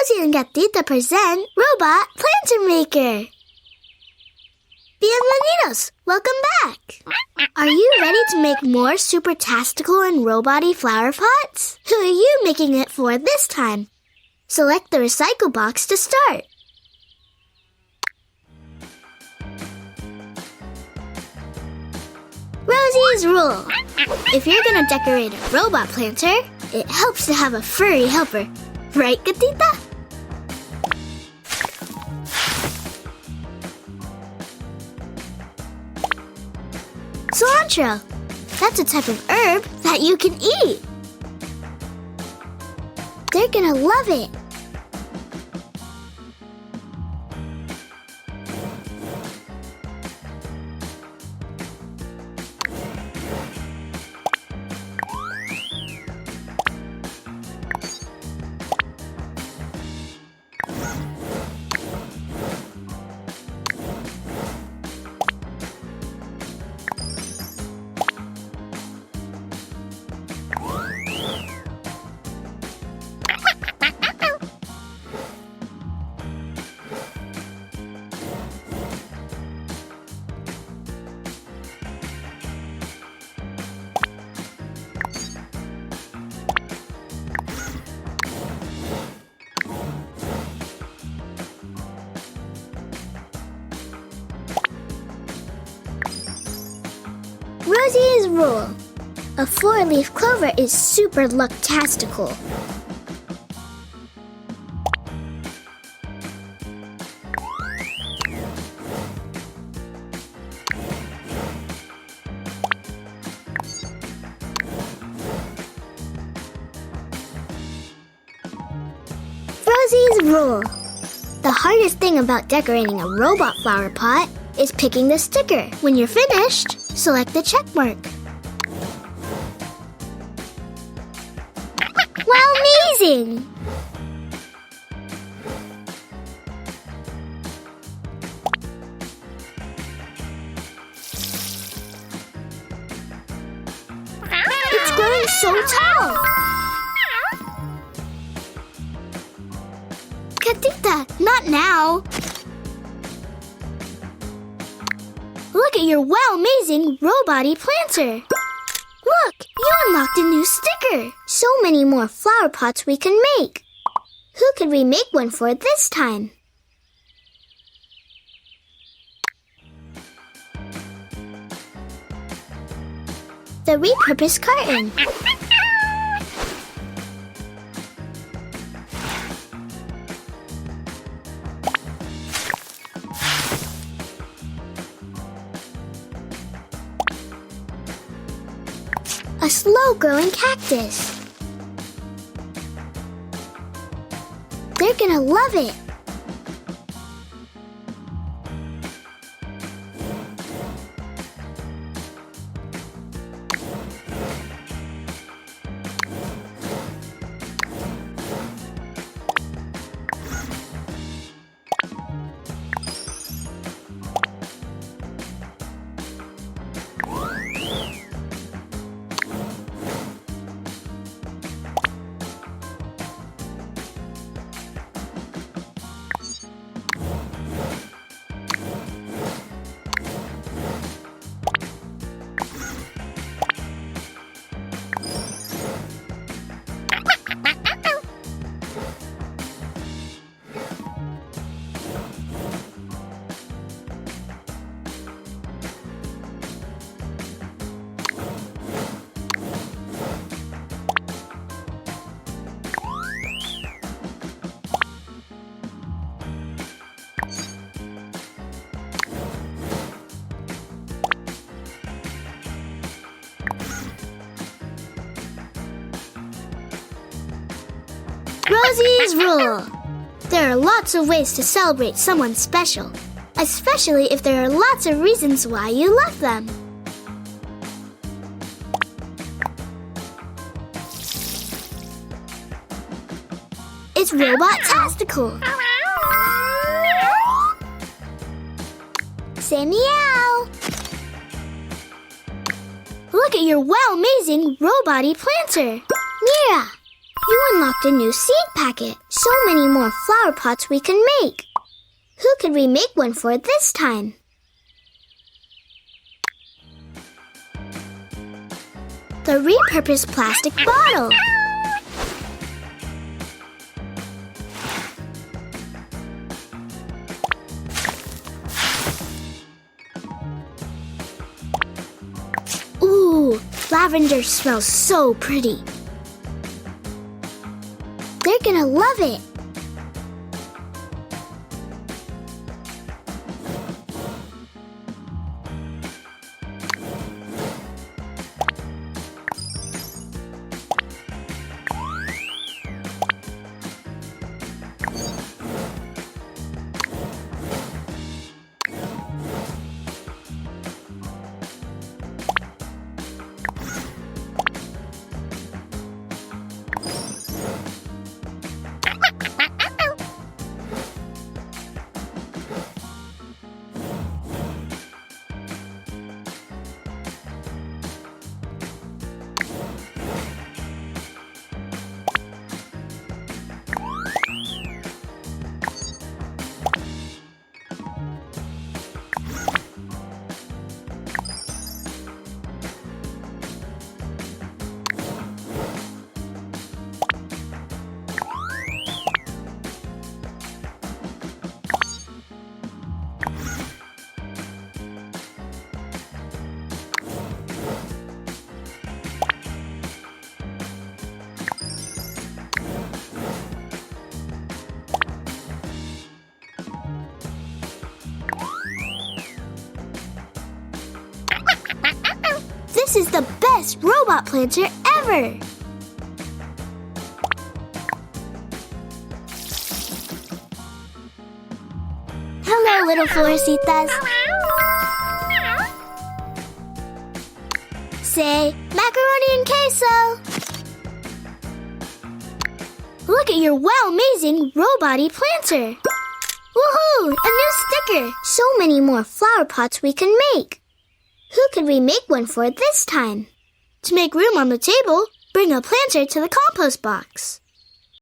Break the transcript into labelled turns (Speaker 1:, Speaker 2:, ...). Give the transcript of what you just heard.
Speaker 1: Rosie and Gatita present Robot Planter Maker. Bienvenidos! Welcome back! Are you ready to make more super tastical and robot-y flower pots? Who are you making it for this time? Select the recycle box to start. Rosie's rule. If you're gonna decorate a robot planter, it helps to have a furry helper. Right, Gatita? Cilantro. That's a type of herb that you can eat. They're gonna love it. Rosie's rule. A 4-leaf clover is super luck-tastical. Rosie's rule. The hardest thing about decorating a robot flower pot is picking the sticker. When you're finished, select the check mark. Wow, amazing! It's growing so tall! Gatita, not now! Look at your wow-amazing robot-y planter! Look! You unlocked a new sticker! So many more flower pots we can make! Who could we make one for this time? The repurposed carton! A slow-growing cactus. They're gonna love it. Rosie's rule. There are lots of ways to celebrate someone special, especially if there are lots of reasons why you love them. It's robot-tastical. Say meow. Look at your wow-amazing robot-y planter. Mira. You unlocked a new seed packet. So many more flower pots we can make. Who could we make one for this time? The repurposed plastic bottle. Ooh, lavender smells so pretty. They're gonna love it. This is the best robot planter ever! Hello, little florecitas. Say, macaroni and queso! Look at your wow amazing robot-y planter! Woohoo! A new sticker! So many more flower pots we can make! Who could we make one for this time? To make room on the table, bring a planter to the compost box.